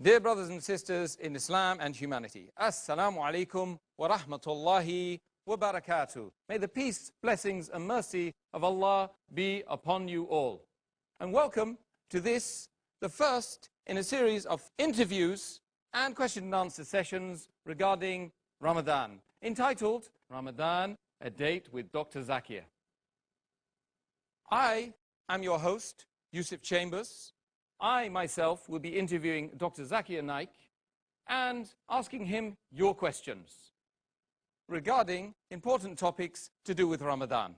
Dear brothers and sisters in Islam and humanity, Assalamu alaikum wa rahmatullahi wa barakatuh. May the peace, blessings and mercy of Allah be upon you all. And welcome to this, the first in a series of interviews and question and answer sessions regarding Ramadan, entitled Ramadan, a Date with Dr. Zakir. I am your host, Yusuf Chambers. I myself will be interviewing Dr. Zakir Naik and asking him your questions regarding important topics to do with Ramadan.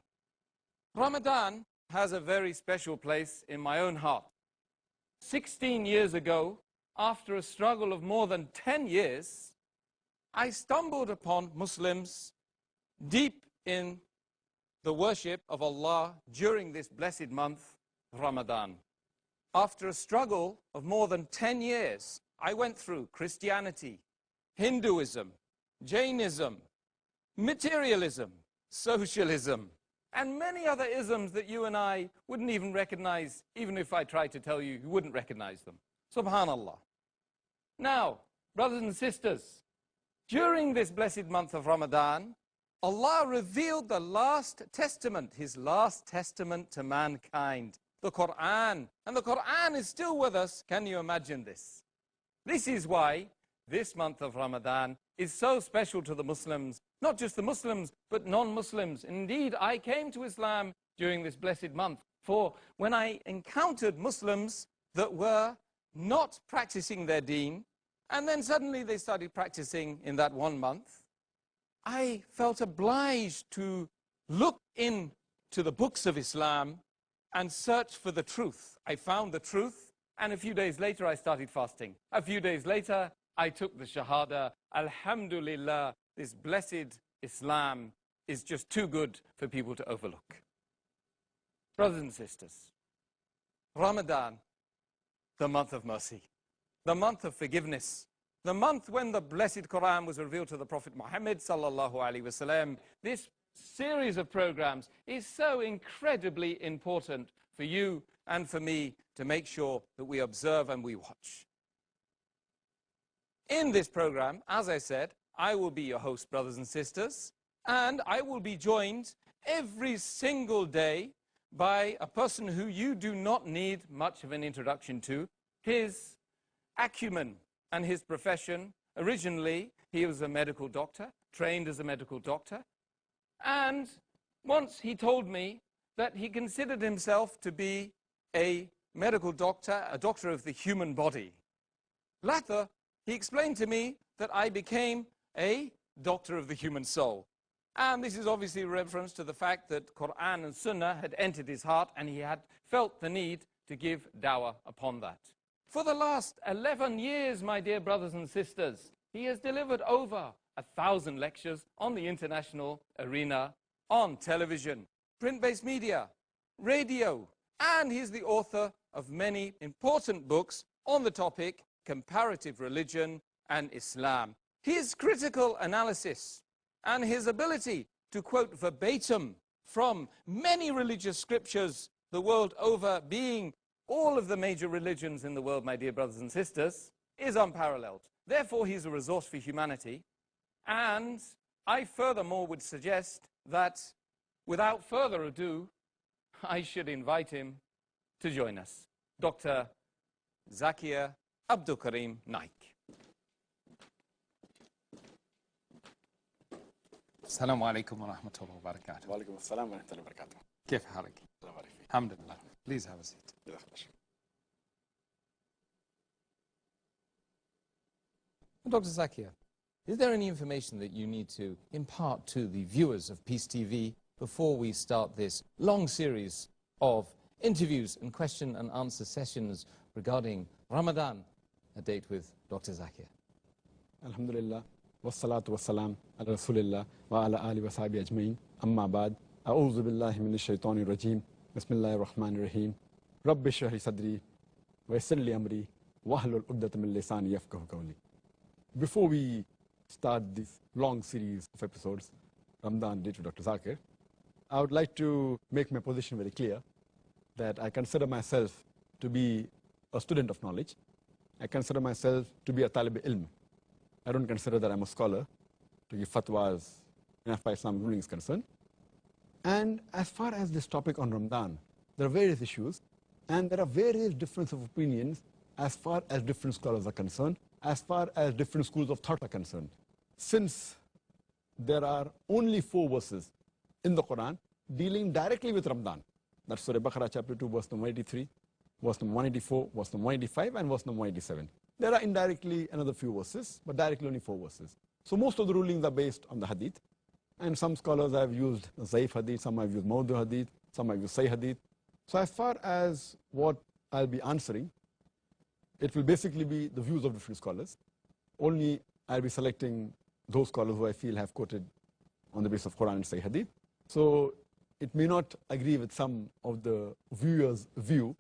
Ramadan has a very special place in my own heart. 16 years ago, after a struggle of more than 10 years, I stumbled upon Muslims deep in the worship of Allah during this blessed month, Ramadan. After a struggle of more than 10 years, I went through Christianity, Hinduism, Jainism, materialism, socialism, and many other isms that you and I wouldn't even recognize, even if I tried to tell you, you wouldn't recognize them. Subhanallah. Now, brothers and sisters, during this blessed month of Ramadan, Allah revealed the last testament, His last testament to mankind, the Quran. And the Quran is still with us. Can you imagine this? This is why this month of Ramadan is so special to the Muslims, not just the Muslims, but non-Muslims. Indeed, I came to Islam during this blessed month, for when I encountered Muslims that were not practicing their deen, and then suddenly they started practicing in that 1 month, I felt obliged to look into the books of Islam and search for the truth. I found the truth, and a few days later I started fasting. A few days later I took the Shahada. Alhamdulillah, this blessed Islam is just too good for people to overlook. Brothers and sisters, Ramadan, the month of mercy, the month of forgiveness, the month when the blessed Quran was revealed to the Prophet Muhammad sallallahu alaihi wasallam. This series of programs is so incredibly important for you and for me to make sure that we observe and we watch. In this program, as I said, I will be your host, brothers and sisters, and I will be joined every single day by a person who you do not need much of an introduction to. His acumen and his profession, originally he was a medical doctor, trained as a medical doctor, and once he told me that he considered himself to be a medical doctor, a doctor of the human body. Later, he explained to me that I became a doctor of the human soul. And this is obviously a reference to the fact that Quran and Sunnah had entered his heart, and he had felt the need to give dawah upon that. For the last 11 years, my dear brothers and sisters, he has delivered over 1,000 lectures on the international arena, on television, print-based media, radio, and he's the author of many important books on the topic comparative religion and Islam. His critical analysis and his ability to quote verbatim from many religious scriptures the world over, being all of the major religions in the world, my dear brothers and sisters, is unparalleled. Therefore, he's a resource for humanity. And I furthermore would suggest that without further ado, I should invite him to join us. Dr. Zakir Naik. السلام عليكم ورحمة الله وبركاته. وعليكم السلام ورحمة الله وبركاته. كيف حالك؟ الله يبارك فيك. الحمد لله. Please have a seat. Dr. Zakir, is there any information that you need to impart to the viewers of Peace TV before we start this long series of interviews and question and answer sessions regarding Ramadan, a date with Dr. Zakir? Alhamdulillah, wassalatu wassalam ala rasulillah wa ala alihi wa sahbihi ajmain, amma ba'd, a'udhu billahi minash shaitanir rajim, bismillahir rahmanir rahim, rabbi shrah li sadri wa yassir li amri wahlul 'uqdatam min lisani yafqahu qawli. Before we start this long series of episodes, Ramadan Day to Dr. Zakir, I would like to make my position very clear that I consider myself to be a student of knowledge, I consider myself to be a talib ilm. I don't consider that I'm a scholar to give fatwas as far as Islamic ruling is concerned. And as far as this topic on Ramadan, there are various issues, and there are various differences of opinions as far as different scholars are concerned, as far as different schools of thought are concerned. Since there are only 4 verses in the Quran dealing directly with Ramadan, that's Surah Baqarah chapter 2, verse number 83, verse number 184, verse number 185, and verse number 187. There are indirectly another few verses, but directly only 4 verses. So most of the rulings are based on the hadith, and some scholars have used Zaif hadith, some have used Mawdu hadith, some have used Sahih hadith. So as far as what I'll be answering, it will basically be the views of different scholars. Only I'll be selecting those scholars who I feel have quoted on the basis of Quran and Sahih hadith. So it may not agree with some of the viewers' view,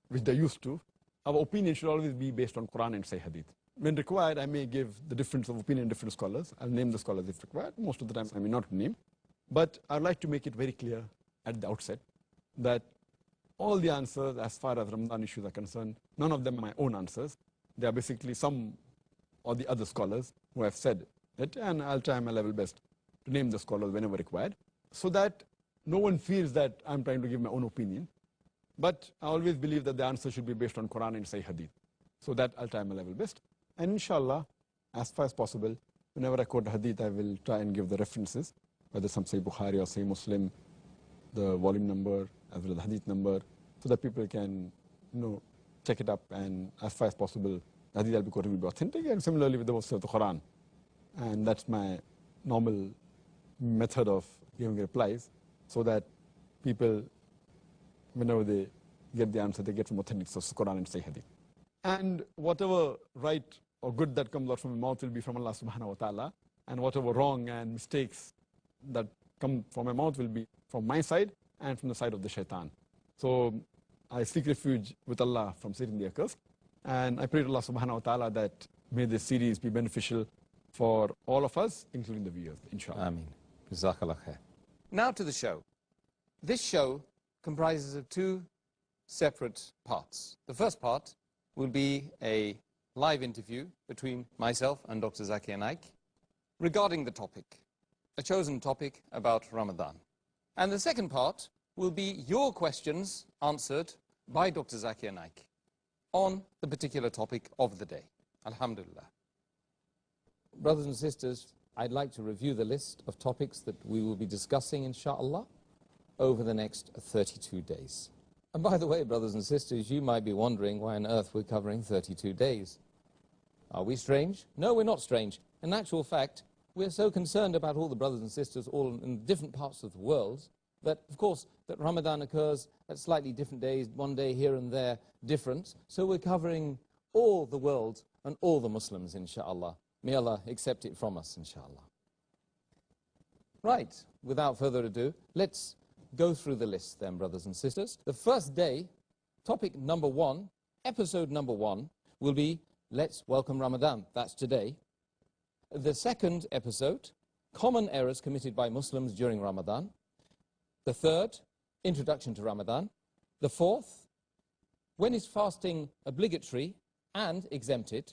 which they're used to. Our opinion should always be based on Quran and Sahih hadith. When required, I may give the difference of opinion in different scholars. I'll name the scholars if required. Most of the time, I may not name. But I'd like to make it very clear at the outset that all the answers as far as Ramadan issues are concerned, none of them are my own answers. They are basically some or the other scholars who have said it, and I'll try my level best to name the scholars whenever required, so that no one feels that I'm trying to give my own opinion. But I always believe that the answer should be based on Quran and Sahih hadith. So that I'll try my level best. And inshallah, as far as possible, whenever I quote a hadith, I will try and give the references, whether some say Bukhari or say Muslim, the volume number, as well as the hadith number, so that people can, check it up, and as far as possible, the hadith I'll be quoting will be authentic, and similarly with the verses of the Quran. And that's my normal method of giving replies, so that people, whenever they get the answer, they get from authentic sources, Quran and Sahih hadith. And whatever right or good that comes out from my mouth will be from Allah subhanahu wa ta'ala, and whatever wrong and mistakes that come from my mouth will be from my side and from the side of the shaitan. So I seek refuge with Allah from Satan the accursed, and I pray to Allah subhanahu wa ta'ala that may this series be beneficial for all of us, including the viewers, inshallah. Ameen. Jazakallah khair. Now to the show. This show comprises of 2 separate parts. The first part will be a live interview between myself and Dr. Zakir Naik regarding the topic, a chosen topic about Ramadan. And the second part will be your questions answered by Dr. Zakir Naik on the particular topic of the day. Alhamdulillah. Brothers and sisters, I'd like to review the list of topics that we will be discussing, inshallah, over the next 32 days. And by the way, brothers and sisters, you might be wondering why on earth we're covering 32 days. Are we strange? No, we're not strange. In actual fact, we're so concerned about all the brothers and sisters all in different parts of the world that, of course, that Ramadan occurs at slightly different days, one day here and there, different. So we're covering all the world and all the Muslims, inshallah. May Allah accept it from us, inshallah. Right, without further ado, let's go through the list then, brothers and sisters. The first day, topic number 1, episode number 1, will be Let's Welcome Ramadan. That's today. The second episode, Common Errors Committed by Muslims During Ramadan. The third, Introduction to Ramadan. The fourth, When is Fasting Obligatory and Exempted?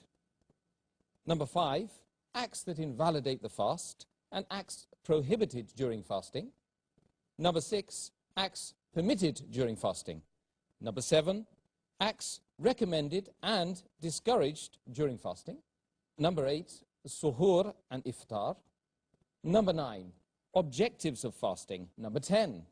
Number 5, Acts that invalidate the fast and acts prohibited during fasting. Number 6, acts permitted during fasting. Number 7, acts recommended and discouraged during fasting. Number 8, suhoor and iftar. Number 9, objectives of fasting. Number 10,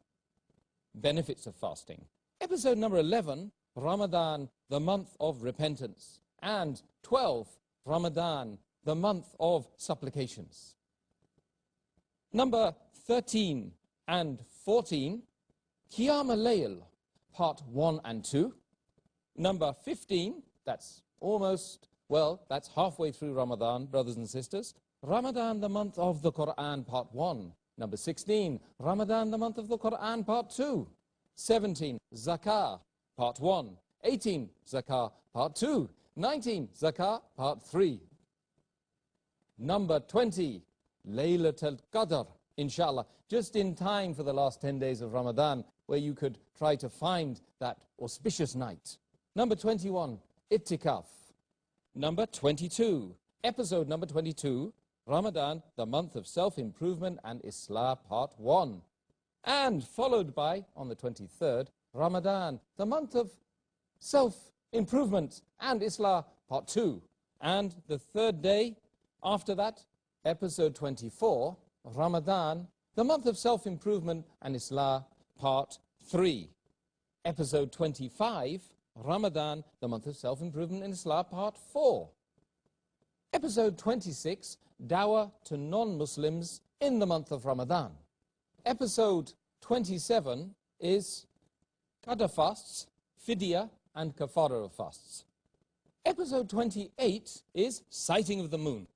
benefits of fasting. Episode number 11, Ramadan, the month of repentance. And 12, Ramadan, the month of supplications. Number 13 and 14, Qiyam al-Layl, part 1 and 2. Number 15, that's almost, well, that's halfway through Ramadan, brothers and sisters. Ramadan, the month of the Quran, part 1. Number 16, Ramadan, the month of the Quran, part 2. 17, Zakah, part 1. 18, Zakah, part 2. 19, Zakah, part 3. Number 20, Laylatul Qadr, inshallah, just in time for the last 10 days of Ramadan, where you could try to find that auspicious night. Number 21, Ittikaf. number 22. Episode number 22, Ramadan, the month of self-improvement and Islah, part 1. And followed by, on the 23rd, Ramadan, the month of self-improvement and Islah, part 2. And the third day after that, episode 24, Ramadan, the month of self-improvement and Islah, part 3. Episode 25, Ramadan, the month of self-improvement and Islah, part 4. Episode 26, Dawah to non-Muslims in the month of Ramadan. Episode 27 is Qadr fasts, Fida and Kafara of fasts. Episode 28 is Sighting of the Moon.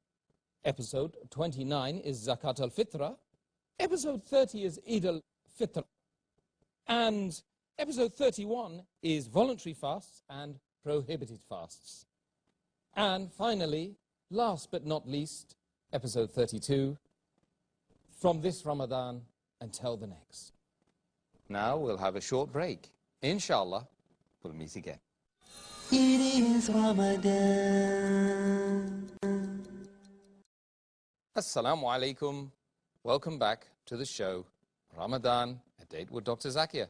Episode 29 is Zakat al-Fitra. Episode 30 is Eid al-Fitr. And episode 31 is Voluntary fasts and Prohibited fasts. And finally, last but not least, episode 32, From this Ramadan until the next. Now we'll have a short break. Inshallah, we'll meet again. It is Ramadan. Assalamu alaikum. Welcome back to the show, Ramadan, a date with Dr. Zakir.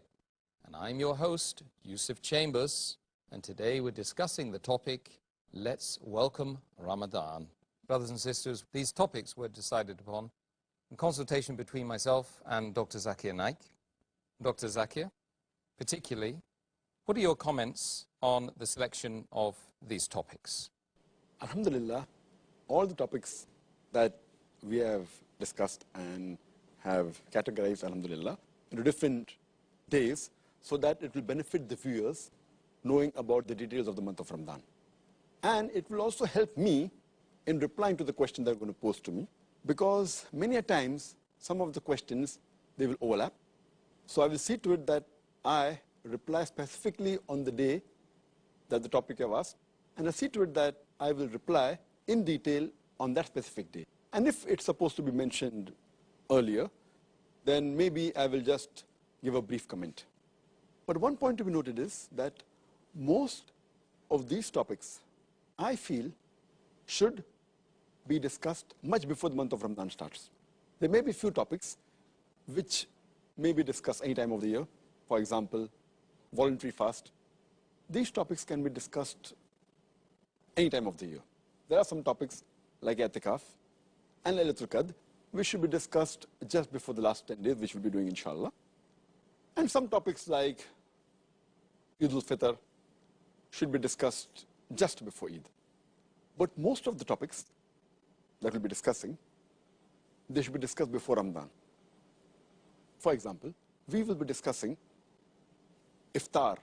And I'm your host, Yusuf Chambers. And today we're discussing the topic, Let's Welcome Ramadan. Brothers and sisters, these topics were decided upon in consultation between myself and Dr. Zakir Naik. Dr. Zakir, particularly, what are your comments on the selection of these topics? Alhamdulillah, all the topics that we have discussed and have categorized, alhamdulillah, into different days so that it will benefit the viewers knowing about the details of the month of Ramadan. And it will also help me in replying to the question they're going to pose to me, because many a times some of the questions, they will overlap. So I will see to it that I reply specifically on the day that the topic I've asked, and I see to it that I will reply in detail on that specific day. And if it's supposed to be mentioned earlier, then maybe I will just give a brief comment. But one point to be noted is that most of these topics, I feel, should be discussed much before the month of Ramadan starts. There may be few topics which may be discussed any time of the year. For example, voluntary fast. These topics can be discussed any time of the year. There are some topics like I'tikaf and Laylatul Qadr, which should be discussed just before the last 10 days, which we'll be doing inshallah. And some topics like Eid al-Fitr should be discussed just before Eid. But most of the topics that we'll be discussing, they should be discussed before Ramadan. For example, we will be discussing iftar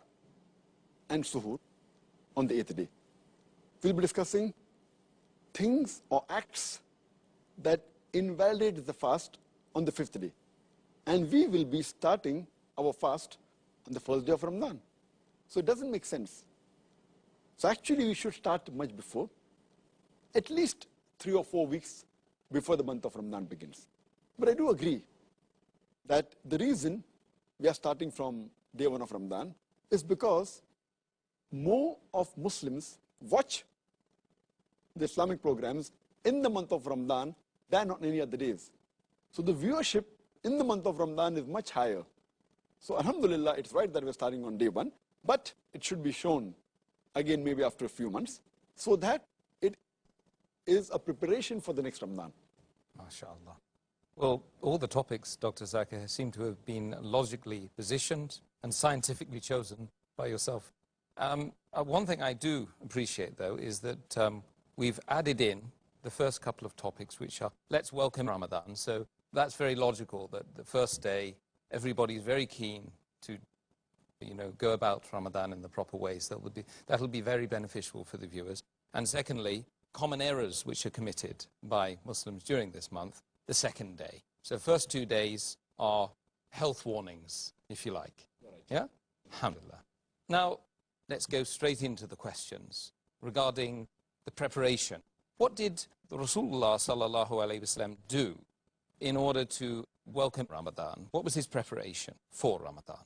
and suhoor on the 8th day. We'll be discussing things or acts that invalidate the fast on the 5th day. And we will be starting our fast on the first day of Ramadan. So it doesn't make sense. So actually we should start much before, at least 3 or 4 weeks before the month of Ramadan begins. But I do agree that the reason we are starting from day 1 of Ramadan is because more of Muslims watch the Islamic programs in the month of Ramadan than on any other days. So the viewership in the month of Ramadan is much higher. So alhamdulillah, it's right that we're starting on day 1, but it should be shown again maybe after a few months so that it is a preparation for the next Ramadan. MashaAllah. Well, all the topics, Dr. Zakir, seem to have been logically positioned and scientifically chosen by yourself. One thing I do appreciate, though, is that we've added in the first couple of topics, which are, let's welcome Ramadan. So that's very logical that the first day, everybody's very keen to, go about Ramadan in the proper ways. That'll be very beneficial for the viewers. And secondly, common errors which are committed by Muslims during this month, the second day. So first 2 days are health warnings, if you like. Right. Yeah? Alhamdulillah. Now, let's go straight into the questions regarding the preparation. What did the Rasulullah sallallahu alayhi wasallam do in order to welcome Ramadan? What was his preparation for Ramadan?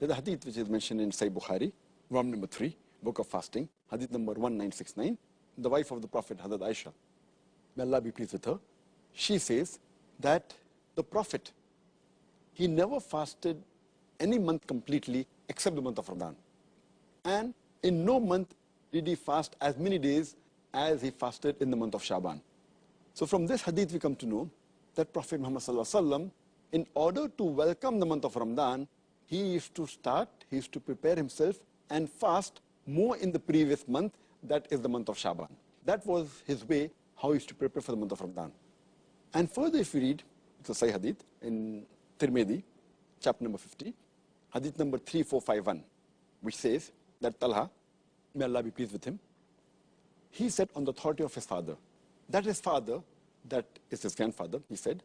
There's a hadith which is mentioned in Sahih Bukhari, volume number 3, Book of Fasting, hadith number 1969. the wife of the Prophet, Hazrat Aisha, may Allah be pleased with her, she says that the Prophet, he never fasted any month completely except the month of Ramadan. And in no month did he fast as many days as he fasted in the month of Shaban. So from this hadith we come to know that Prophet Muhammad sallallahu alaihi wasallam, in order to welcome the month of Ramadan, he used to prepare himself and fast more in the previous month, that is the month of Shaban. That was his way, how he used to prepare for the month of Ramadan. And further if you read, it's a Sahih hadith in Tirmidhi, chapter number 50, hadith number 3451, which says that Talha, may Allah be pleased with him, he said on the authority of his father, that his father, that is his grandfather, he said,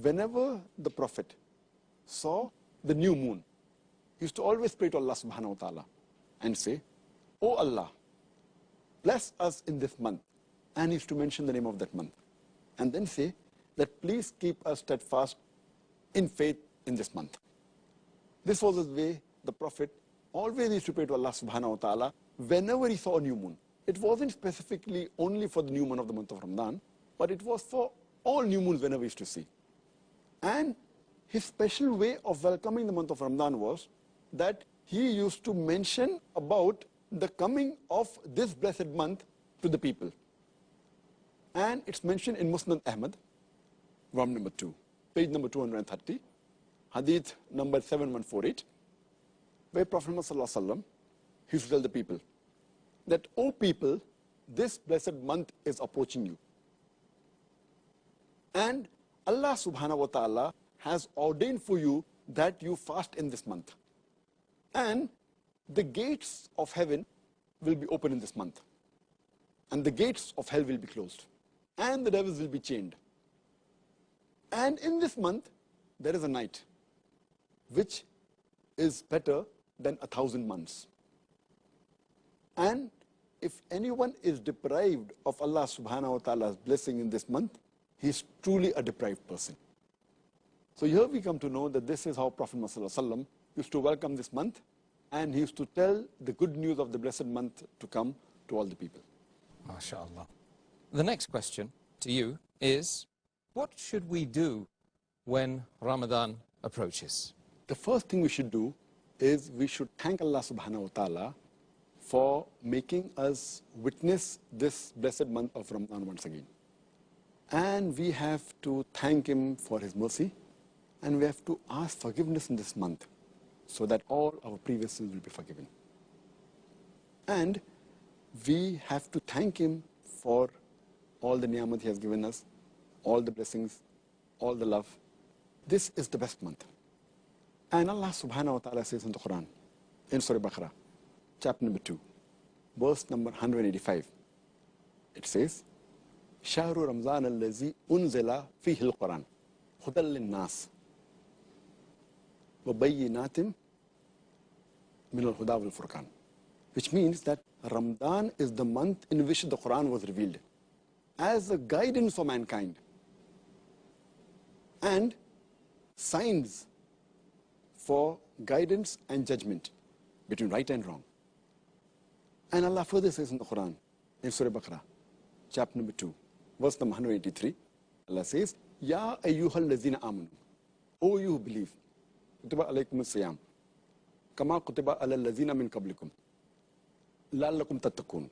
whenever the Prophet saw the new moon, he used to always pray to Allah subhanahu wa ta'ala and say, "O Allah, bless us in this month." And he used to mention the name of that month. And then say that please keep us steadfast in faith in this month. This was the way the Prophet always used to pray to Allah subhanahu wa ta'ala whenever he saw a new moon. It wasn't specifically only for the new moon of the month of Ramadan, but it was for all new moons whenever he used to see. And his special way of welcoming the month of Ramadan was that he used to mention about the coming of this blessed month to the people. And it's mentioned in Musnad Ahmad, volume number 2, page number 230, hadith number 7148, where Prophet Muhammad sallallahu alaihi wasallam used to tell the people that, "O people, this blessed month is approaching you. And Allah subhanahu wa ta'ala has ordained for you that you fast in this month. And the gates of heaven will be open in this month. And the gates of hell will be closed. And the devils will be chained. And in this month, there is a night, which is better than 1,000 months. And if anyone is deprived of Allah subhanahu wa ta'ala's blessing in this month, he is truly a deprived person." So here we come to know that this is how Prophet Muhammad sallallahu alaihi wasallam used to welcome this month, and he used to tell the good news of the blessed month to come to all the people. MashaAllah. The next question to you is, what should we do when Ramadan approaches? The first thing we should do is we should thank Allah subhanahu wa ta'ala for making us witness this blessed month of Ramadan once again. And we have to thank him for his mercy, and we have to ask forgiveness in this month so that all our previous sins will be forgiven. And we have to thank him for all the ni'amat he has given us, all the blessings, all the love. This is the best month. And Allah subhanahu wa ta'ala says in the Quran, in Surah Baqarah, chapter number 2, verse number 185, it says, "Shahru Ramzan allazi unzila fihi al-Quran, hudal lin-nas, wa bayyinatin min al-huda wal-furqan." Which means that Ramadan is the month in which the Quran was revealed as a guidance for mankind and signs for guidance and judgment between right and wrong. And Allah further says in the Quran, in Surah Baqarah, chapter number 2, verse number 183, Allah says, "Ya ayyuhal lazina amanu, O you who believe, kutiba alaykum as-siyam, kama kutiba alal lazina min qablikum, la'allakum tattaqun."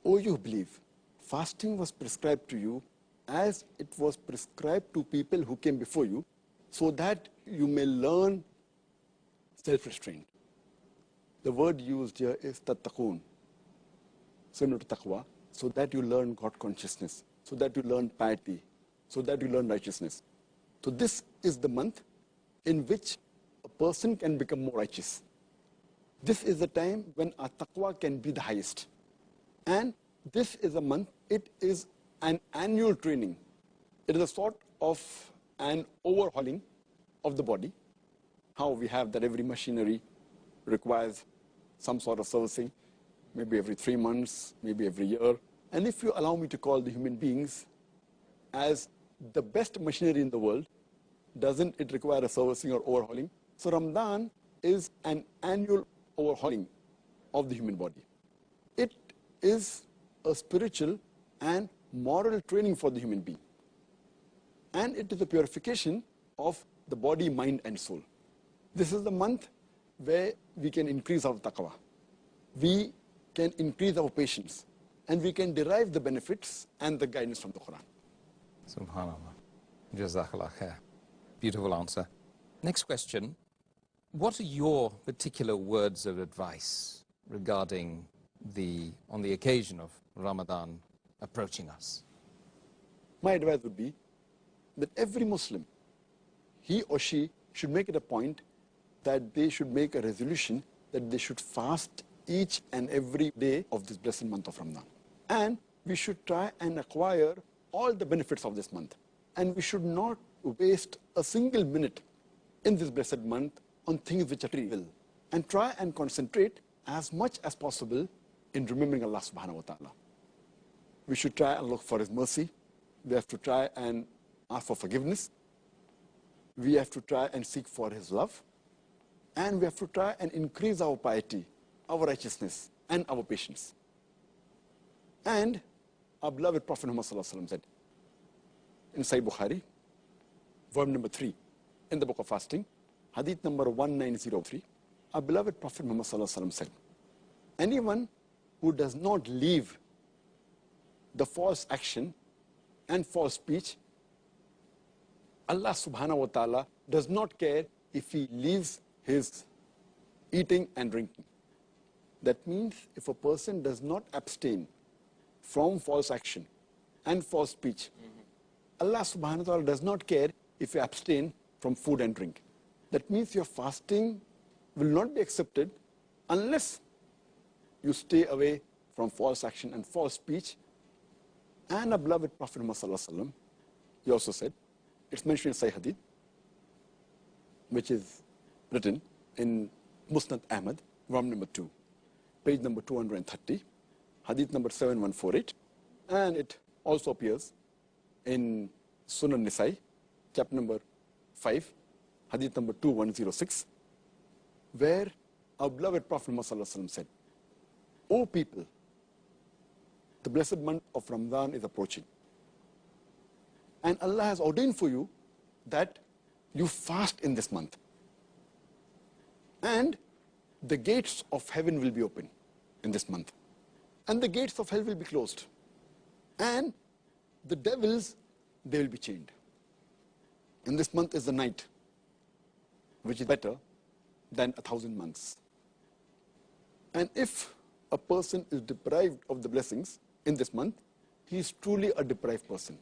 O you who believe, fasting was prescribed to you as it was prescribed to people who came before you, so that you may learn self-restraint. The word used here is tattaqun, similar to taqwa, so that you learn God consciousness, so that you learn piety, so that you learn righteousness. So this is the month in which a person can become more righteous. This is the time when our taqwa can be the highest. And this is a month, it is an annual training. It is a sort of an overhauling of the body. How we have that every machinery requires some sort of servicing, maybe every 3 months, maybe every year. And if you allow me to call the human beings as the best machinery in the world, doesn't it require a servicing or overhauling? So Ramadan is an annual overhauling of the human body. It is a spiritual and moral training for the human being. And it is a purification of the body, mind, and soul. This is the month where we can increase our taqwa. We can increase our patience. And we can derive the benefits and the guidance from the Quran. Subhanallah. Jazakallah khair. Beautiful answer. Next question. What are your particular words of advice regarding on the occasion of Ramadan approaching us? My advice would be that every Muslim, he or she, should make it a point that they should make a resolution that they should fast each and every day of this blessed month of Ramadan. And we should try and acquire all the benefits of this month. And we should not waste a single minute in this blessed month on things which are trivial. And try and concentrate as much as possible in remembering Allah subhanahu wa ta'ala. We should try and look for His mercy. We have to try and ask for forgiveness. We have to try and seek for His love. And we have to try and increase our piety, our righteousness, and our patience. And our beloved Prophet Muhammad said in Sahih Bukhari, volume number 3, in the Book of Fasting, hadith number 1903, our beloved Prophet Muhammad said, anyone who does not leave the false action and false speech, Allah subhanahu wa ta'ala does not care if he leaves his eating and drinking. That means if a person does not abstain from false action and false speech, Allah subhanahu wa ta'ala does not care if you abstain from food and drink. That means your fasting will not be accepted unless you stay away from false action and false speech. And our beloved Prophet Muhammad, he also said, it's mentioned in Sahih Hadith, which is written in Musnad Ahmad, volume number 2, page number 230, hadith number 7148, and it also appears in Sunan Nisai, chapter number 5, hadith number 2106, where our beloved Prophet Muhammad said, O people, the blessed month of Ramadan is approaching. And Allah has ordained for you that you fast in this month. And the gates of heaven will be open in this month. And the gates of hell will be closed. And the devils, they will be chained. And this month is the night, which is better than 1,000 months. And if a person is deprived of the blessings in this month, he is truly a deprived person.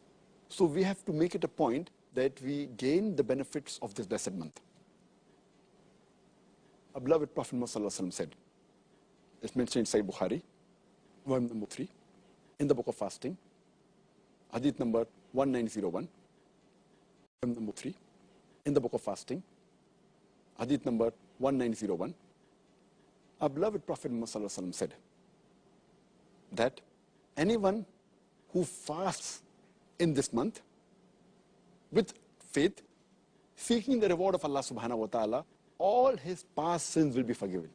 So we have to make it a point that we gain the benefits of this blessed month. Our beloved Prophet Muhammad said, it's mentioned in Sahih Bukhari, volume number 3, in the Book of Fasting, hadith number 1901, volume number 3, in the Book of Fasting, hadith number 1901, our beloved Prophet Muhammad said that anyone who fasts in this month with faith, seeking the reward of Allah subhanahu wa ta'ala, all his past sins will be forgiven.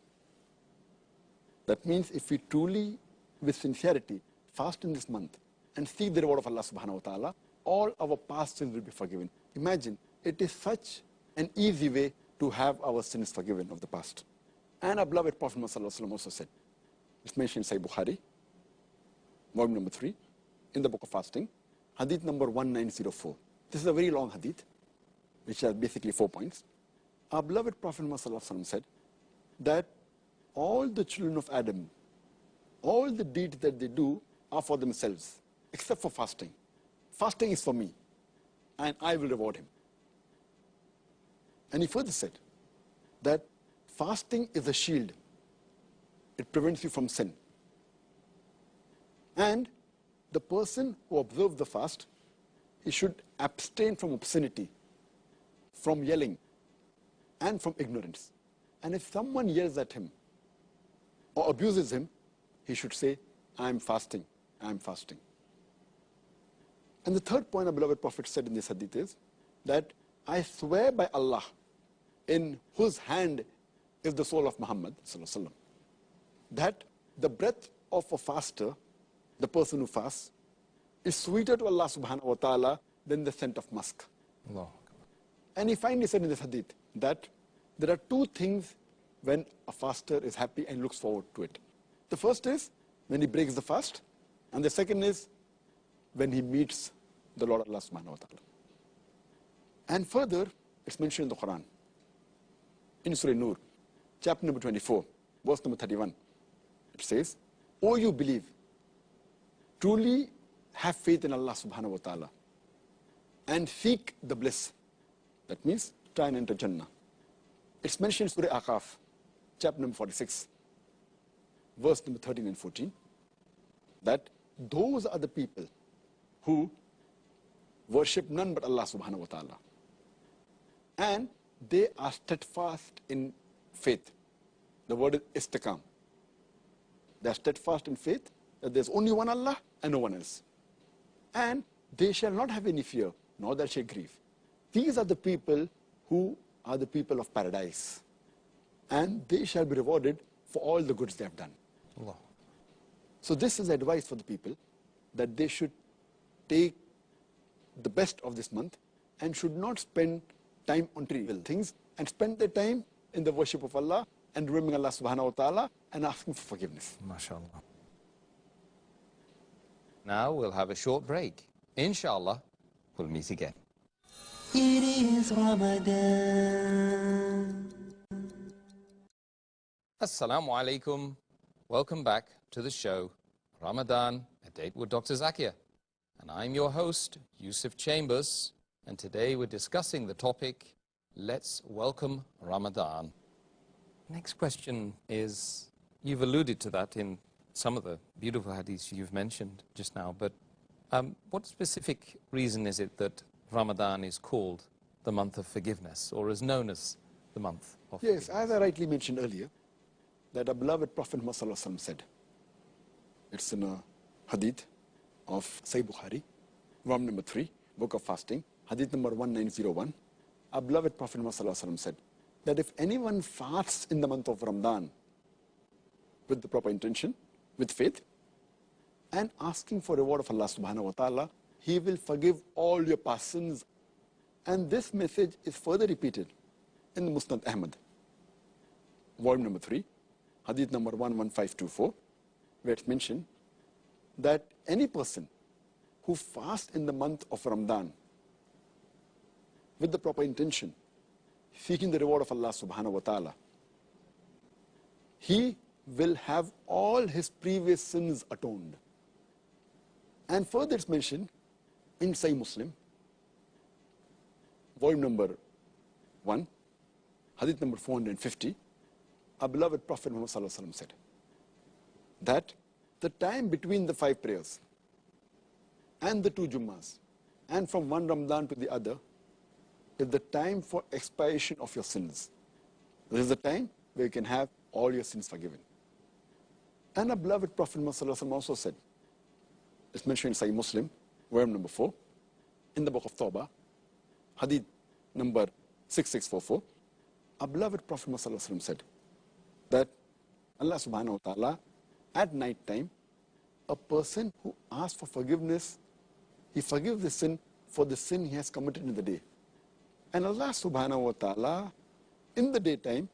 That means if we truly, with sincerity, fast in this month and seek the reward of Allah subhanahu wa ta'ala, all our past sins will be forgiven. Imagine, it is such an easy way to have our sins forgiven of the past. And our beloved Prophet Muhammad also said, it's mentioned in Sahih Bukhari, volume number 3, in the Book of Fasting, hadith number 1904. This is a very long hadith, which has basically 4 points. Our beloved Prophet Muhammad said that all the children of Adam, all the deeds that they do are for themselves, except for fasting. Fasting is for me, and I will reward him. And he further said that fasting is a shield. It prevents you from sin. And the person who observes the fast, he should abstain from obscenity, from yelling, and from ignorance. And if someone yells at him or abuses him, he should say, I am fasting, I am fasting. And the third point our beloved Prophet said in this hadith is that I swear by Allah, in whose hand is the soul of Muhammad, that the breath of a faster the person who fasts, is sweeter to Allah subhanahu wa ta'ala than the scent of musk. Allah. And he finally said in this hadith that there are two things when a faster is happy and looks forward to it. The first is when he breaks the fast, and the second is when he meets the Lord Allah subhanahu wa ta'ala. And further, it's mentioned in the Quran, in Surah Nur, chapter number 24, verse number 31. It says, "O you believe, truly have faith in Allah subhanahu wa ta'ala and seek the bliss." That means try and enter Jannah. It's mentioned in Surah Aqaf, chapter number 46, verse number 13 and 14, that those are the people who worship none but Allah subhanahu wa ta'ala. And they are steadfast in faith. The word is istiqam. They are steadfast in faith that there's only one Allah and no one else. And they shall not have any fear, nor that shall grieve. These are the people who are the people of paradise. And they shall be rewarded for all the goods they have done. Allah. So this is advice for the people, that they should take the best of this month and should not spend time on trivial things, and spend their time in the worship of Allah and remembering Allah subhanahu wa ta'ala and asking for forgiveness. MashaAllah. Now we'll have a short break. Inshallah, we'll meet again. It is Ramadan. Assalamu alaikum. Welcome back to the show, Ramadan, a date with Dr. Zakir. And I'm your host, Yusuf Chambers. And today we're discussing the topic, let's welcome Ramadan. Next question is, you've alluded to that in some of the beautiful hadiths you've mentioned just now, but what specific reason is it that Ramadan is called the month of forgiveness, or is known as the month of forgiveness? Yes, as I rightly mentioned earlier, that our beloved Prophet Muhammad said, it's in a hadith of Sahih Bukhari, volume number 3, Book of Fasting, hadith number 1901, our beloved Prophet Muhammad said that if anyone fasts in the month of Ramadan with the proper intention, with faith, and asking for reward of Allah subhanahu wa ta'ala, He will forgive all your past sins. And this message is further repeated in the Musnad Ahmad, volume number 3, hadith number 11524, where it's mentioned that any person who fasts in the month of Ramadan with the proper intention, seeking the reward of Allah subhanahu wa ta'ala, he will have all his previous sins atoned. And further it's mentioned in Sahih Muslim, volume number 1, hadith number 450, our beloved Prophet Muhammad said that the time between the 5 prayers and the 2 Jummas, and from one Ramadan to the other, is the time for expiation of your sins. This is the time where you can have all your sins forgiven. And our beloved Prophet Muhammad also said, it's mentioned in Sahih Muslim, volume number 4, in the book of Tawbah, hadith number 6644, our beloved Prophet Muhammad said that Allah subhanahu wa ta'ala, at night time, a person who asks for forgiveness, he forgives the sin for the sin he has committed in the day. And Allah subhanahu wa ta'ala, in the daytime,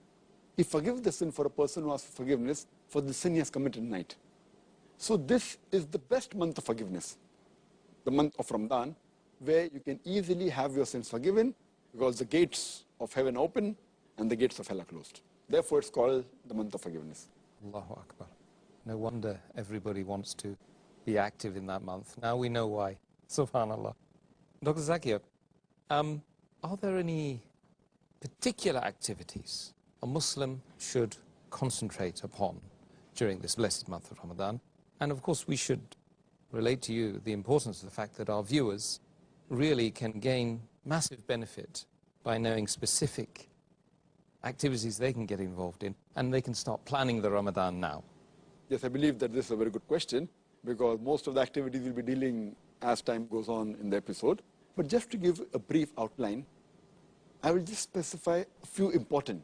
He forgives the sin for a person who asks for forgiveness for the sin he has committed at night. So this is the best month of forgiveness, the month of Ramadan, where you can easily have your sins forgiven because the gates of heaven open and the gates of hell are closed. Therefore, it's called the month of forgiveness. Allahu Akbar. No wonder everybody wants to be active in that month. Now we know why. Subhanallah. Dr. Zakir, are there any particular activities a Muslim should concentrate upon during this blessed month of Ramadan? And of course, we should relate to you the importance of the fact that our viewers really can gain massive benefit by knowing specific activities they can get involved in, and they can start planning the Ramadan now. Yes, I believe that this is a very good question, because most of the activities will be dealing as time goes on in the episode. But just to give a brief outline, I will just specify a few important,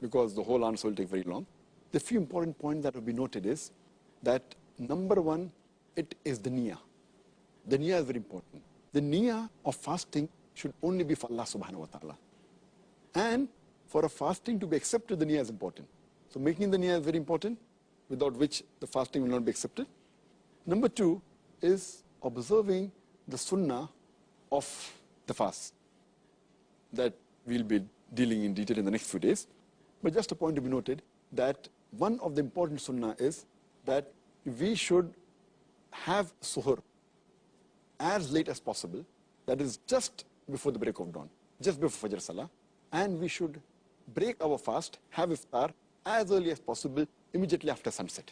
because the whole answer will take very long. The few important points that will be noted is that, number one, it is the niyyah. The niyyah is very important. The niyyah of fasting should only be for Allah subhanahu wa ta'ala. And for a fasting to be accepted, the niyyah is important. So making the niyyah is very important, without which the fasting will not be accepted. Number two is observing the sunnah of the fast that we'll be dealing in detail in the next few days. But just a point to be noted that one of the important sunnah is that we should have suhoor as late as possible, that is just before the break of dawn, just before Fajr Salah, and we should break our fast, have iftar as early as possible, immediately after sunset.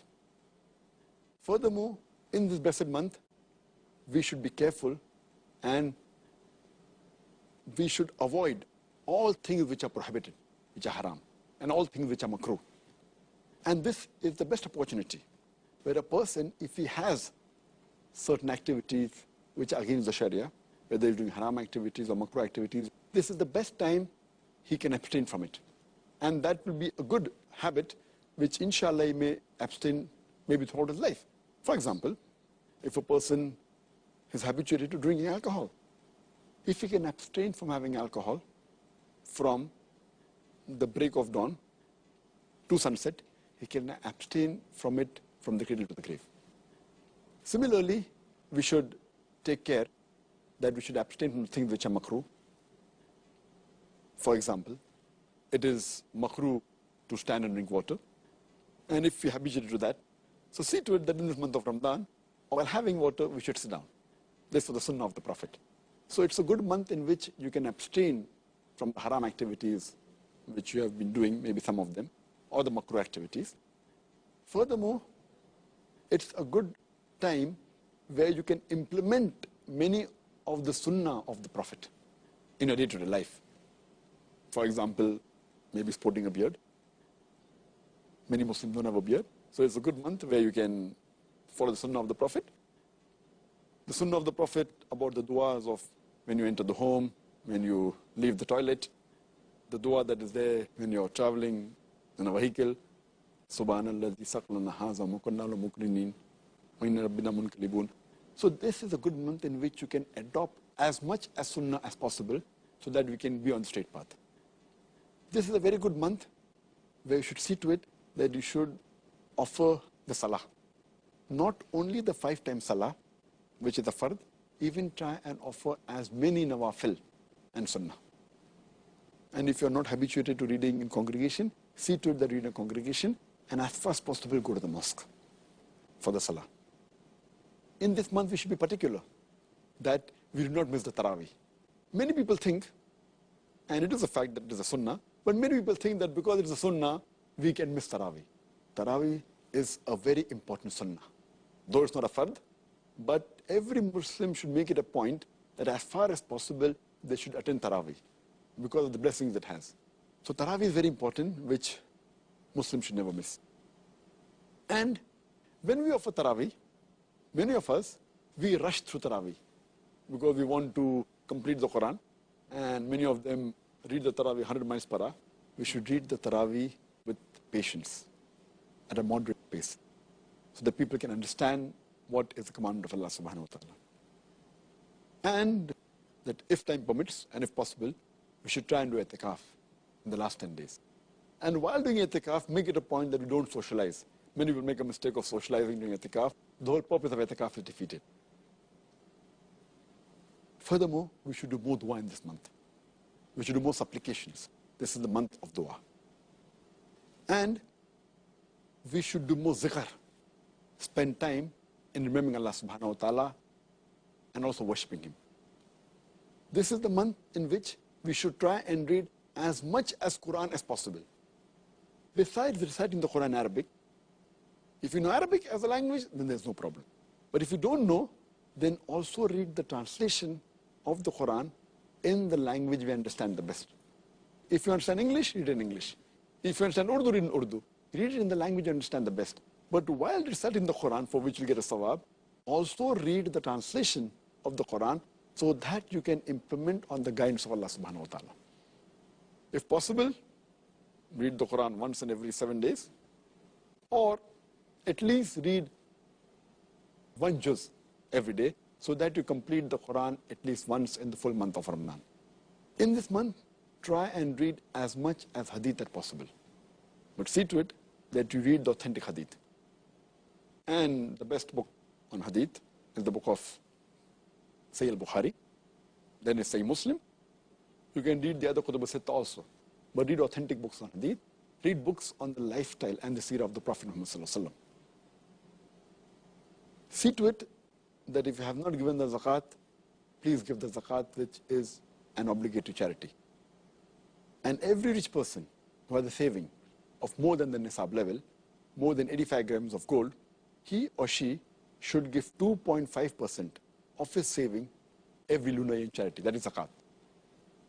Furthermore, in this blessed month, we should be careful and we should avoid all things which are prohibited, which are haram, and all things which are makruh. And this is the best opportunity where a person, if he has certain activities which are against the Sharia, whether he's doing haram activities or makruh activities, this is the best time he can abstain from it. And that will be a good habit which inshallah he may abstain maybe throughout his life. For example, if a person is habituated to drinking alcohol, if he can abstain from having alcohol from the break of dawn to sunset, he can abstain from it from the cradle to the grave. Similarly, we should take care that we should abstain from things which are makruh. For example, it is makruh to stand and drink water. And if we habituated to that, so see to it that in this month of Ramadan, while having water, we should sit down. This was the sunnah of the Prophet. So it's a good month in which you can abstain from haram activities which you have been doing, maybe some of them, or the makruh activities. Furthermore, it's a good time where you can implement many of the sunnah of the Prophet in your day-to-day life. For example, maybe sporting a beard. Many Muslims don't have a beard. So it's a good month where you can follow the sunnah of the Prophet. The sunnah of the Prophet about the du'as of when you enter the home, when you leave the toilet, the dua that is there when you're traveling in a vehicle, Subhanallah, Saqlana Haza, Mukanna Mukrinin, Rabbina Munkalibun. So this is a good month in which you can adopt as much as sunnah as possible so that we can be on the straight path. This is a very good month where you should see to it that you should offer the salah. Not only the 5 times salah, which is the fard, even try and offer as many nawafil and sunnah. And if you're not habituated to reading in congregation, see to it that you read in a congregation, and as far as possible go to the mosque for the salah. In this month we should be particular that we do not miss the Taraweeh. Many people think, and it is a fact that it is a sunnah, but many people think that because it is a sunnah, we can miss Taraweeh. Taraweeh is a very important sunnah. Though it's not a fard, but every Muslim should make it a point that as far as possible, they should attend Taraweeh because of the blessings it has. So Taraweeh is very important, which Muslims should never miss. And when we offer Taraweeh, many of us, we rush through Taraweeh because we want to complete the Quran, and many of them read the Taraweeh 100 miles per hour. We should read the Taraweeh with patience, at a moderate pace, so that people can understand what is the commandment of Allah subhanahu wa ta'ala. And that if time permits, and if possible, we should try and do i'tikaf in the last 10 days. And while doing i'tikaf, make it a point that we don't socialize. Many people make a mistake of socializing during i'tikaf. The whole purpose of i'tikaf is defeated. Furthermore, we should do more dua in this month. We should do more supplications. This is the month of dua. And we should do more zikr. Spend time in remembering Allah subhanahu wa ta'ala and also worshipping Him. This is the month in which we should try and read as much as Quran as possible. Besides reciting the Quran in Arabic, if you know Arabic as a language, then there's no problem. But if you don't know, then also read the translation of the Quran in the language we understand the best. If you understand English, read in English. If you understand Urdu, read in Urdu. Read it in the language you understand the best. But while reciting the Quran, for which you get a sawab, also read the translation of the Quran so that you can implement on the guidance of Allah subhanahu wa ta'ala. If possible, read the Quran once in every 7 days, or at least read one juz every day, so that you complete the Quran at least once in the full month of Ramadan. In this month, try and read as much as hadith as possible. But see to it that you read the authentic hadith. And the best book on hadith is the book of Sahih al-Bukhari. Then it's Sahih Muslim. You can read the other Kutub al-Sitta also. But read authentic books on hadith. Read books on the lifestyle and the seerah of the Prophet Muhammad sallallahu alaihi wasallam. See to it that if you have not given the zakat, please give the zakat, which is an obligatory charity. And every rich person who has a saving of more than the nisab level, more than 85 grams of gold, he or she should give 2.5% of his saving every lunar in charity. That is zakat.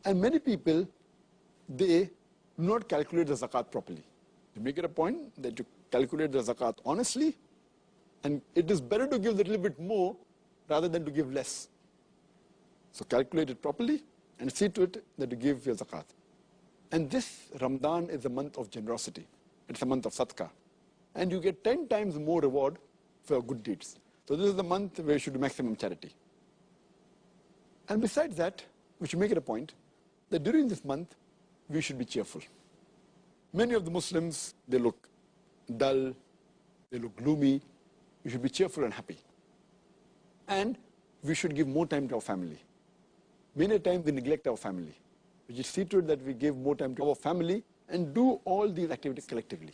And many people, they do not calculate the zakat properly. You make it a point that you calculate the zakat honestly, and it is better to give a little bit more rather than to give less. So calculate it properly and see to it that you give your zakat. And this Ramadan is a month of generosity. It's a month of sadaqah. And you get 10 times more reward for your good deeds. So this is the month where you should do maximum charity. And besides that, we should make it a point that during this month, we should be cheerful. Many of the Muslims, they look dull, they look gloomy. We should be cheerful and happy. And we should give more time to our family. Many times we neglect our family. We should see to it that we give more time to our family and do all these activities collectively.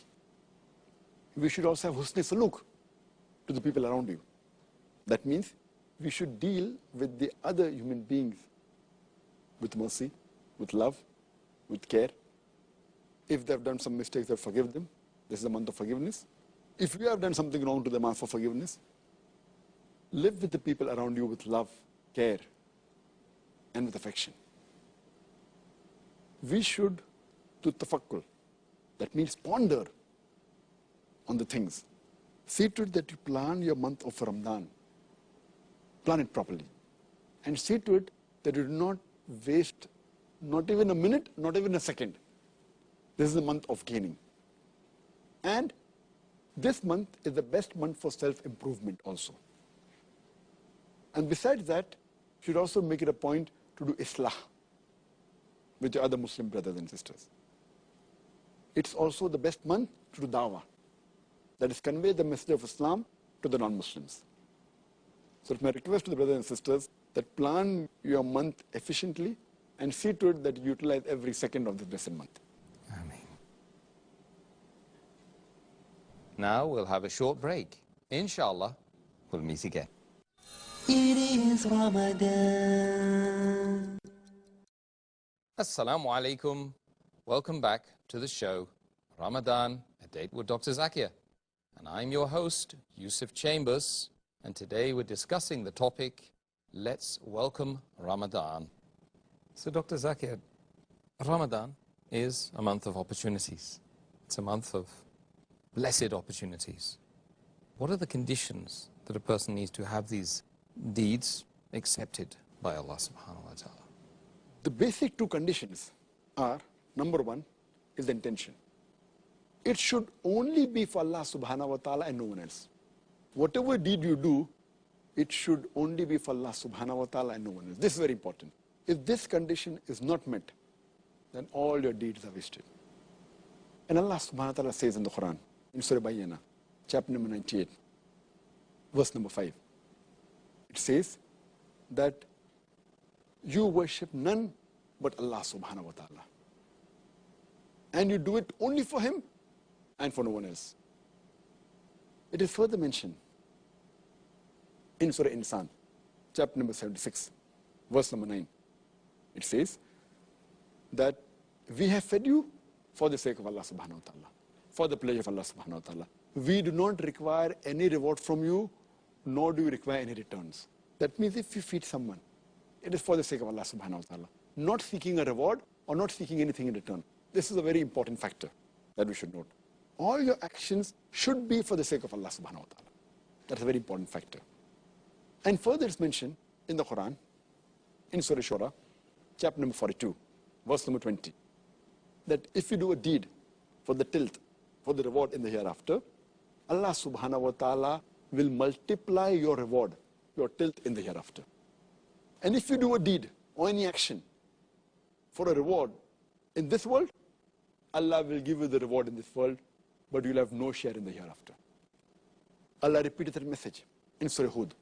We should also have husn saluk to the people around you. That means we should deal with the other human beings with mercy, with love, with care. If they have done some mistakes, then forgive them. This is the month of forgiveness. If you have done something wrong to them, ask for forgiveness. Live with the people around you with love, care, and with affection. We should do tafakkur. That means ponder on the things. See to it that you plan your month of Ramadan. Plan it properly. And see to it that you do not waste not even a minute, not even a second. This is the month of gaining. And this month is the best month for self-improvement also. And besides that, you should also make it a point to do islah with your other Muslim brothers and sisters. It's also the best month to do dawah. That is, convey the message of Islam to the non-Muslims. So it's my request to the brothers and sisters that plan your month efficiently and see to it that you utilize every second of this blessed month. Ameen. Now we'll have a short break. Inshallah, we'll meet again. It is Ramadan. Assalamu alaikum. Welcome back to the show, Ramadan, a date with Dr. Zakir. And I'm your host, Yusuf Chambers. And today we're discussing the topic, Let's Welcome Ramadan. So Dr. Zakir, Ramadan is a month of opportunities. It's a month of blessed opportunities. What are the conditions that a person needs to have these deeds accepted by Allah subhanahu wa ta'ala? The basic two conditions are, number one, is the intention. It should only be for Allah subhanahu wa ta'ala and no one else. Whatever deed you do, it should only be for Allah subhanahu wa ta'ala and no one else. This is very important. If this condition is not met, then all your deeds are wasted. And Allah subhanahu wa ta'ala says in the Quran, in Surah Banaya, chapter number 98, verse number 5, it says that you worship none but Allah subhanahu wa ta'ala. And you do it only for Him and for no one else. It is further mentioned in Rooh-e-Insan, chapter number 76, verse number 9. It says that we have fed you for the sake of Allah subhanahu wa ta'ala, for the pleasure of Allah subhanahu wa ta'ala. We do not require any reward from you, nor do you require any returns. That means if you feed someone, it is for the sake of Allah subhanahu wa ta'ala, not seeking a reward or not seeking anything in return. This is a very important factor that we should note. All your actions should be for the sake of Allah subhanahu wa ta'ala. That's a very important factor. And further it's mentioned in the Quran, in Surah Shura, chapter number 42, verse number 20, that if you do a deed for the tilth, for the reward in the hereafter, Allah subhanahu wa ta'ala will multiply your reward, your tilth in the hereafter. And if you do a deed or any action for a reward in this world, Allah will give you the reward in this world, but you'll have no share in the hereafter. Allah repeated that message in Surah Hud,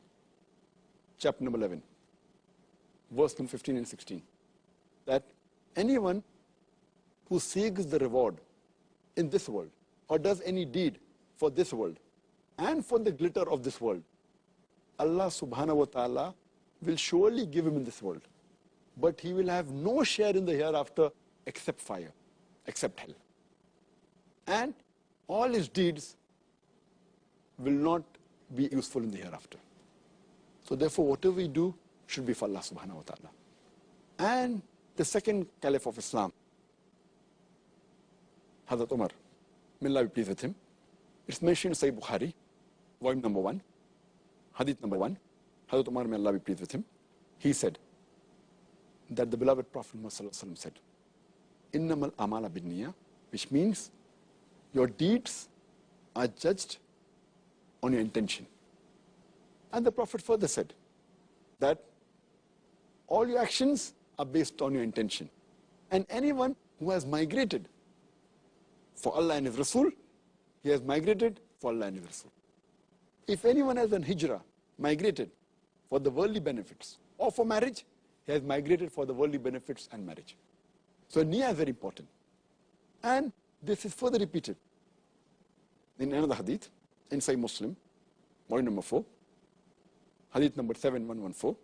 chapter number 11, verse number 15 and 16, that anyone who seeks the reward in this world or does any deed for this world and for the glitter of this world, Allah subhanahu wa ta'ala will surely give him in this world, but he will have no share in the hereafter except fire, except hell. And all his deeds will not be useful in the hereafter. So therefore, whatever we do should be for Allah subhanahu wa ta'ala. And the second caliph of Islam, Hazrat Umar, may Allah be pleased with him, it's mentioned in Sahih Bukhari, volume number 1, hadith number 1, Hazrat Umar, may Allah be pleased with him, he said that the beloved Prophet Muhammad said, Innamal amala bin-Niya, which means your deeds are judged on your intention. And the Prophet further said that all your actions are based on your intention. And anyone who has migrated for Allah and His Rasul, he has migrated for Allah and His Rasul. If anyone has an hijrah, migrated for the worldly benefits or for marriage, he has migrated for the worldly benefits and marriage. So niyyah is very important. And this is further repeated in another hadith, in Sahih Muslim, volume number 4, hadith number 7114.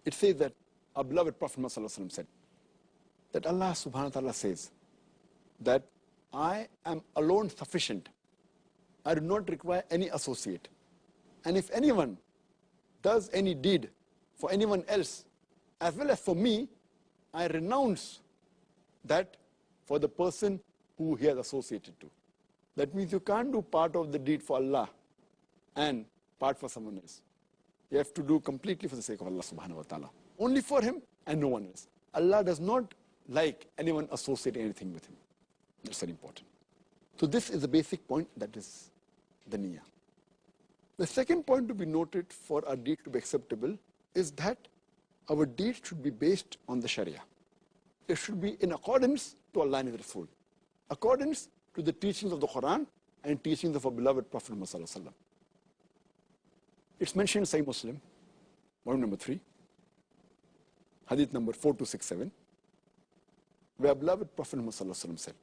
It says that our beloved Prophet Muhammad said that Allah subhanahu wa ta'ala says that I am alone sufficient. I do not require any associate. And if anyone does any deed for anyone else, as well as for me, I renounce that for the person who he has associated to. That means you can't do part of the deed for Allah and part for someone else. You have to do completely for the sake of Allah subhanahu wa ta'ala. Only for him and no one else. Allah does not like anyone associating anything with him. That's very important. So this is the basic point, that is the niyyah. The second point to be noted for our deed to be acceptable is that our deed should be based on the Sharia. It should be in accordance to Allah and His Rasul, accordance to the teachings of the Quran and teachings of our beloved Prophet Muhammad. It's mentioned in Sahih Muslim, volume number 3, hadith number 4267, where our beloved Prophet Muhammad said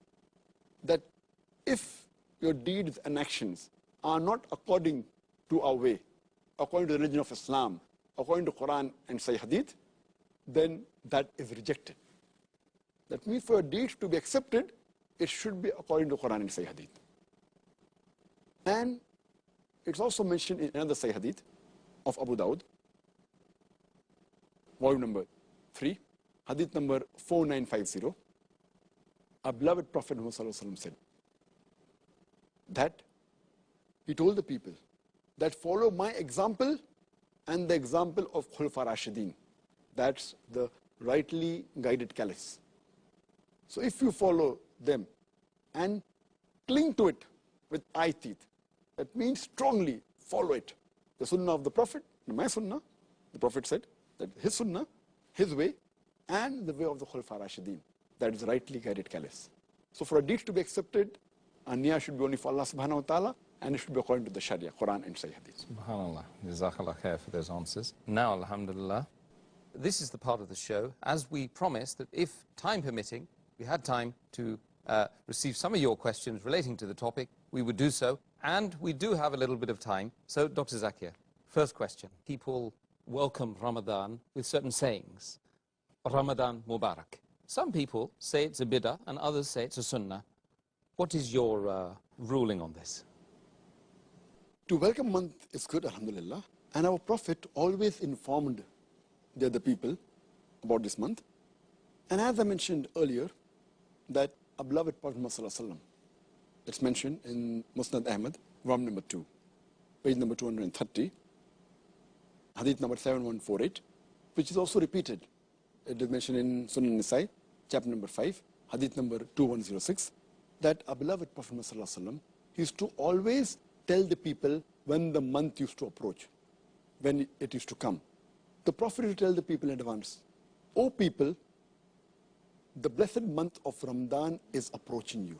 that if your deeds and actions are not according to our way, according to the religion of Islam, according to Quran and Sahih Hadith, then that is rejected. That means for your deeds to be accepted, it should be according to Quran and Sahih Hadith. And it's also mentioned in another Sahih Hadith of Abu Dawud, volume number 3, Hadith number 4950. Our beloved Prophet Muhammad said that he told the people that follow my example and the example of Khulafa Rashidin. That's the rightly guided caliphs. So if you follow them and cling to it with eye teeth, that means strongly follow it. The sunnah of the Prophet, my sunnah, the Prophet said that his sunnah, his way, and the way of the Khulafa Rashidin, that is rightly guided caliphs. So for a deed to be accepted, our niyyah should be only for Allah subhanahu wa ta'ala, and it should be according to the Sharia, Quran and Sahih Hadith. SubhanAllah. Jazakallah khair for those answers. Now, alhamdulillah, this is the part of the show, as we promised, that if time permitting, we had time to receive some of your questions relating to the topic, we would do so. And we do have a little bit of time. So, Dr. Zakir, first question. People welcome Ramadan with certain sayings. Ramadan Mubarak. Some people say it's a bid'ah and others say it's a sunnah. What is your ruling on this? To welcome month is good, alhamdulillah. And our Prophet always informed the other people about this month. And as I mentioned earlier, that our beloved Prophet Muhammad, it's mentioned in Musnad Ahmad, volume number 2, page number 230, hadith number 7148, which is also repeated. It is mentioned in Sunan Nisai, chapter number 5, hadith number 2106, that our beloved Prophet Muhammad, he used to always tell the people when the month used to approach, when it used to come, the Prophet would tell the people in advance, "O people, the blessed month of Ramadan is approaching you.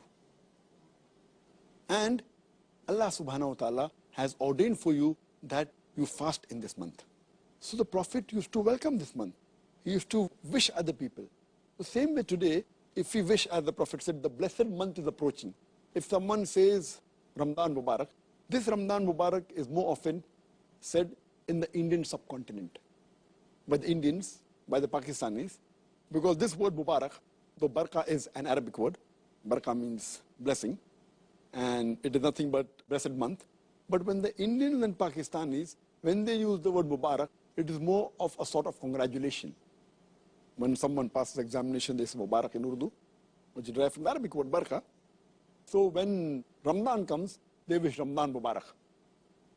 And Allah subhanahu wa ta'ala has ordained for you that you fast in this month." So the Prophet used to welcome this month. He used to wish other people. The same way today, if we wish, as the Prophet said, the blessed month is approaching. If someone says Ramadan Mubarak, this Ramadan Mubarak is more often said in the Indian subcontinent, by the Indians, by the Pakistanis, because this word Mubarak, the Baraka is an Arabic word. Baraka means blessing, and it is nothing but blessed month. But when the Indians and Pakistanis, when they use the word Mubarak, it is more of a sort of congratulation. When someone passes examination, they say Mubarak in Urdu, which is derived from the Arabic word Baraka. So when Ramadan comes, they wish Ramadan Mubarak,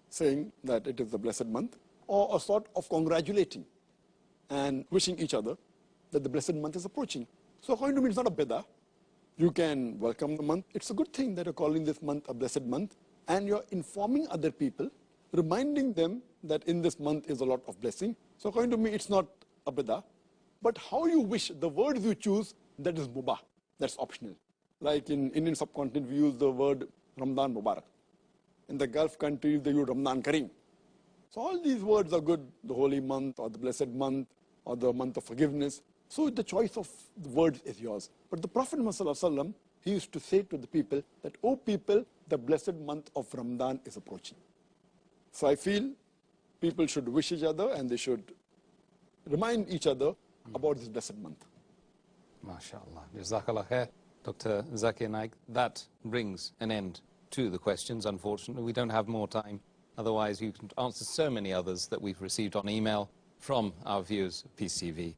saying that it is the blessed month, or a sort of congratulating and wishing each other that the blessed month is approaching. So according to me, it's not a bidah. You can welcome the month. It's a good thing that you're calling this month a blessed month, and you're informing other people, reminding them that in this month is a lot of blessing. So according to me, it's not a bidah. But how you wish, the words you choose, that is mubah, that's optional. Like in Indian subcontinent, we use the word Ramadan Mubarak. In the Gulf countries, they use Ramadan Karem. So all these words are good, the holy month, or the blessed month, or the month of forgiveness. So the choice of the words is yours. But the Prophet ﷺ, he used to say to the people that, "O people, the blessed month of Ramadan is approaching." So I feel people should wish each other, and they should remind each other about this blessed month. MashaAllah. Jazakallah khair. Dr. Zakir Naik, that brings an end to the questions, unfortunately. We don't have more time. Otherwise, you can answer so many others that we've received on email from our viewers of Peace TV.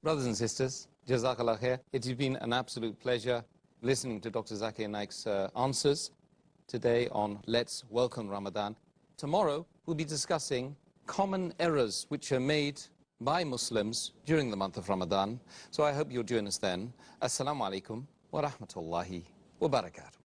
Brothers and sisters, Jazakallah khair. It has been an absolute pleasure listening to Dr. Zakir Naik's answers today on Let's Welcome Ramadan. Tomorrow, we'll be discussing common errors which are made by Muslims during the month of Ramadan. So I hope you'll join us then. Assalamu alaikum wa rahmatullahi wa barakatuh.